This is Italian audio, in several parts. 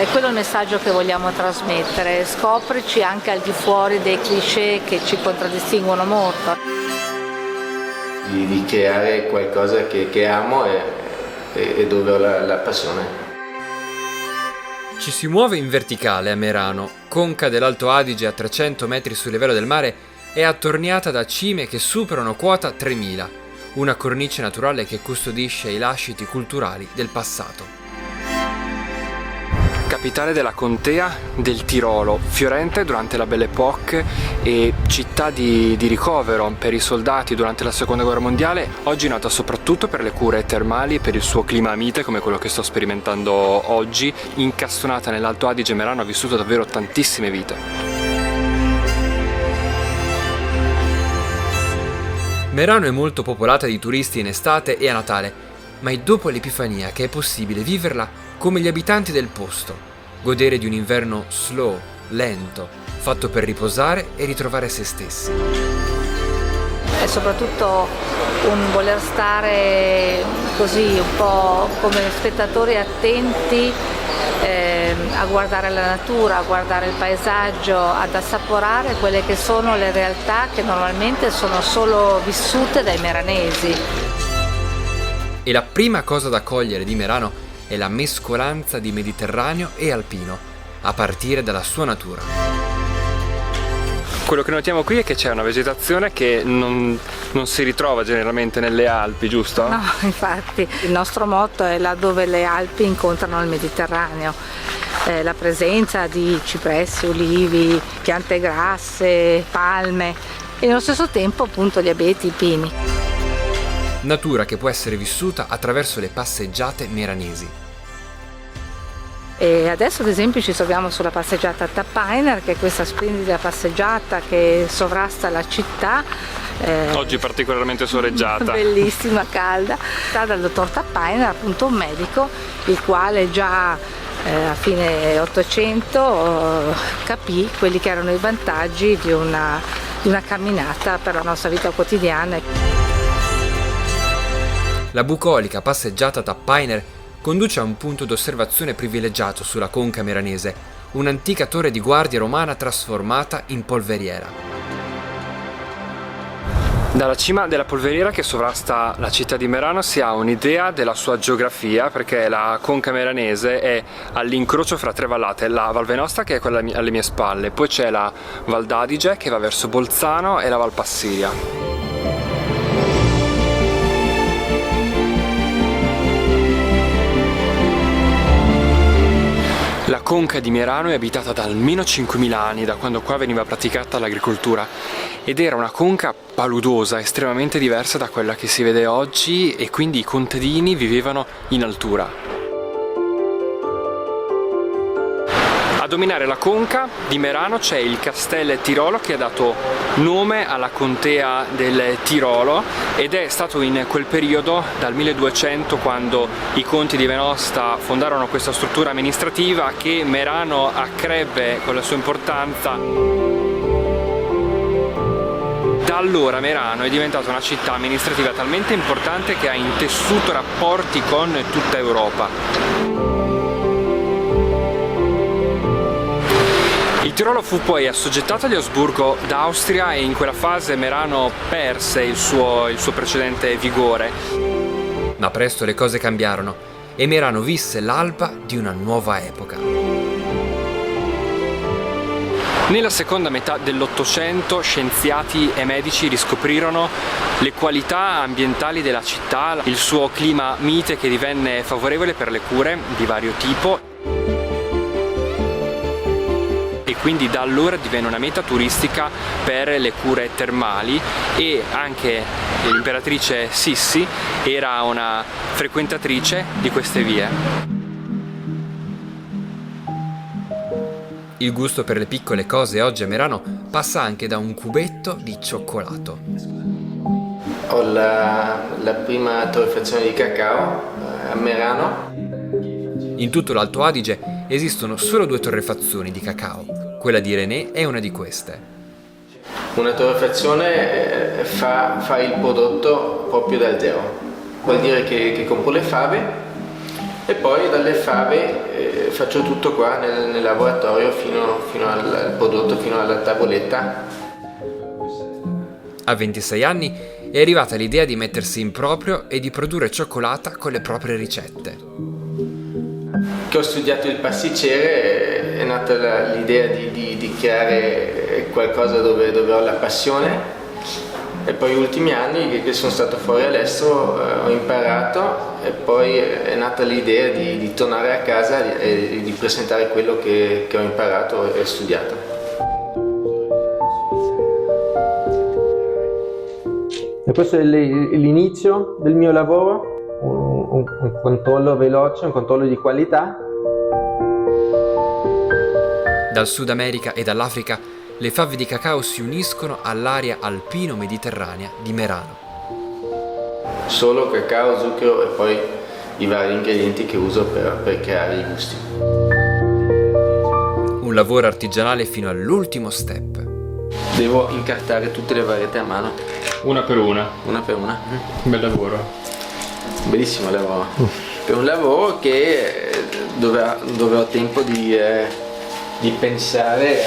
È quello il messaggio che vogliamo trasmettere, scoprici anche al di fuori dei cliché che ci contraddistinguono molto. Di creare qualcosa che amo e dove ho la passione. Ci si muove in verticale a Merano, conca dell'Alto Adige a 300 metri sul livello del mare è attorniata da cime che superano quota 3000, una cornice naturale che custodisce i lasciti culturali del passato. Capitale della contea del Tirolo, fiorente durante la Belle Époque e città di ricovero per i soldati durante la Seconda Guerra Mondiale, oggi nota soprattutto per le cure termali e per il suo clima mite come quello che sto sperimentando oggi. Incastonata nell'Alto Adige, Merano ha vissuto davvero tantissime vite. Merano è molto popolata di turisti in estate e a Natale, ma è dopo l'Epifania che è possibile viverla come gli abitanti del posto, godere di un inverno slow, lento, fatto per riposare e ritrovare se stessi. È soprattutto un voler stare così un po' come spettatori attenti a guardare la natura, a guardare il paesaggio, ad assaporare quelle che sono le realtà che normalmente sono solo vissute dai meranesi. E la prima cosa da cogliere di Merano è la mescolanza di mediterraneo e alpino, a partire dalla sua natura. Quello che notiamo qui è che c'è una vegetazione che non si ritrova generalmente nelle Alpi, giusto? No, infatti, il nostro motto è là dove le Alpi incontrano il Mediterraneo. La presenza di cipressi, ulivi, piante grasse, palme e nello stesso tempo appunto gli abeti, i pini. Natura che può essere vissuta attraverso le passeggiate meranesi. E adesso ad esempio ci troviamo sulla passeggiata Tappainer, che è questa splendida passeggiata che sovrasta la città. Oggi particolarmente soleggiata. Bellissima, calda. Dal dottor Tappainer, appunto un medico, il quale già a fine 800 capì quelli che erano i vantaggi di una camminata per la nostra vita quotidiana. La bucolica passeggiata Tappainer conduce a un punto d'osservazione privilegiato sulla conca meranese, un'antica torre di guardia romana trasformata in polveriera. Dalla cima della polveriera che sovrasta la città di Merano si ha un'idea della sua geografia, perché la conca meranese è all'incrocio fra tre vallate, la Val Venosta che è quella alle mie spalle, poi c'è la Val d'Adige che va verso Bolzano e la Val Passiria. La conca di Merano è abitata da almeno 5.000 anni, da quando qua veniva praticata l'agricoltura, ed era una conca paludosa, estremamente diversa da quella che si vede oggi, e quindi i contadini vivevano in altura. A dominare la conca di Merano c'è il Castello Tirolo, che ha dato nome alla contea del Tirolo, ed è stato in quel periodo, dal 1200, quando i conti di Venosta fondarono questa struttura amministrativa, che Merano accrebbe con la sua importanza. Da allora Merano è diventata una città amministrativa talmente importante che ha intessuto rapporti con tutta Europa. Il Tirolo fu poi assoggettato agli Asburgo d'Austria e in quella fase Merano perse il suo precedente vigore. Ma presto le cose cambiarono e Merano visse l'alba di una nuova epoca. Nella seconda metà dell'Ottocento scienziati e medici riscoprirono le qualità ambientali della città, il suo clima mite che divenne favorevole per le cure di vario tipo. E quindi da allora divenne una meta turistica per le cure termali, e anche l'imperatrice Sissi era una frequentatrice di queste vie. Il gusto per le piccole cose oggi a Merano passa anche da un cubetto di cioccolato. Ho la prima torrefazione di cacao a Merano. In tutto l'Alto Adige esistono solo 2 torrefazioni di cacao. Quella di René è una di queste. Una torrefazione fa il prodotto proprio dal zero. Vuol dire che compro le fave, e poi dalle fave faccio tutto qua nel laboratorio fino al prodotto, fino alla tavoletta. A 26 anni è arrivata l'idea di mettersi in proprio e di produrre cioccolata con le proprie ricette. Che ho studiato il pasticcere è nata l'idea di creare qualcosa dove ho la passione, e poi gli ultimi anni che sono stato fuori all'estero ho imparato, e poi è nata l'idea di tornare a casa e di presentare quello che ho imparato e studiato. E questo è l'inizio del mio lavoro, un controllo veloce, un controllo di qualità. Dal Sud America e dall'Africa le fave di cacao si uniscono all'area alpino-mediterranea di Merano. Solo cacao, zucchero e poi i vari ingredienti che uso per creare i gusti. Un lavoro artigianale fino all'ultimo step. Devo incartare tutte le varietà a mano, Una per una. una per una. Bel lavoro. Bellissimo lavoro. È un lavoro dove ho tempo di pensare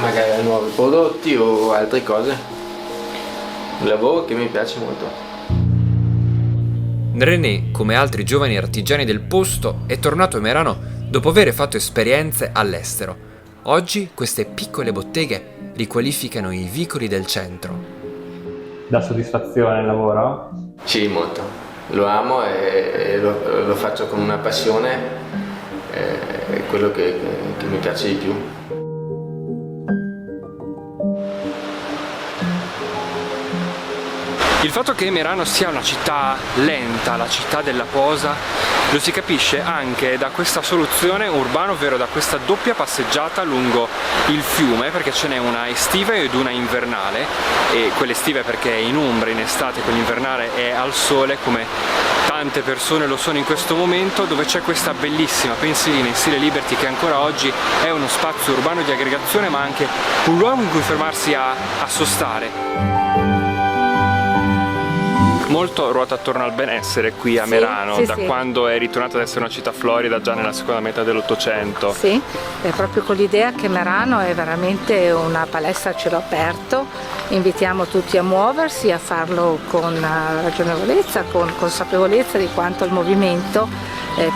magari a nuovi prodotti o altre cose. Un lavoro che mi piace molto. René, come altri giovani artigiani del posto, è tornato a Merano dopo aver fatto esperienze all'estero. Oggi queste piccole botteghe riqualificano i vicoli del centro. Dà soddisfazione il lavoro? Sì, molto. Lo amo e lo faccio con una passione, è quello che mi piace di più. Il fatto che Merano sia una città lenta, la città della posa, lo si capisce anche da questa soluzione urbana, ovvero da questa doppia passeggiata lungo il fiume, perché ce n'è una estiva ed una invernale, e quella estiva perché è in ombra in estate, quell'invernale è al sole come tante persone lo sono in questo momento, dove c'è questa bellissima pensilina in stile Liberty che ancora oggi è uno spazio urbano di aggregazione, ma anche un luogo in cui fermarsi a sostare. Molto ruota attorno al benessere qui a Merano, sì, da sì. quando è ritornata ad essere una città florida già nella seconda metà dell'Ottocento. Sì, è proprio con l'idea che Merano è veramente una palestra a cielo aperto. Invitiamo tutti a muoversi, a farlo con ragionevolezza, con consapevolezza di quanto il movimento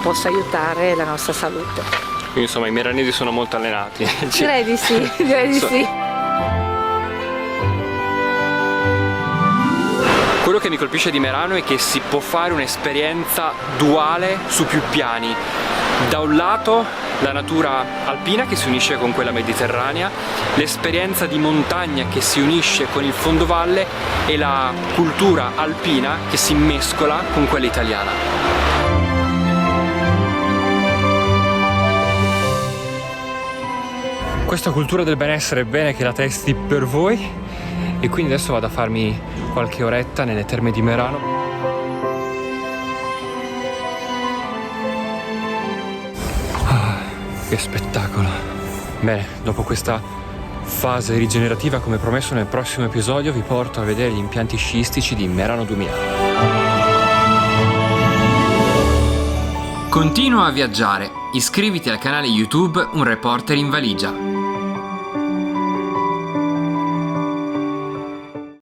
possa aiutare la nostra salute. Quindi insomma i meranesi sono molto allenati. Direi di sì, direi di sì. Quello che mi colpisce di Merano è che si può fare un'esperienza duale su più piani. Da un lato la natura alpina che si unisce con quella mediterranea, l'esperienza di montagna che si unisce con il fondovalle e la cultura alpina che si mescola con quella italiana. Questa cultura del benessere è bene che la testi per voi, e quindi adesso vado a farmi qualche oretta nelle terme di Merano. Che spettacolo! Bene, dopo questa fase rigenerativa, come promesso nel prossimo episodio, vi porto a vedere gli impianti sciistici di Merano 2000. Continua a viaggiare, iscriviti al canale YouTube Un Reporter in Valigia.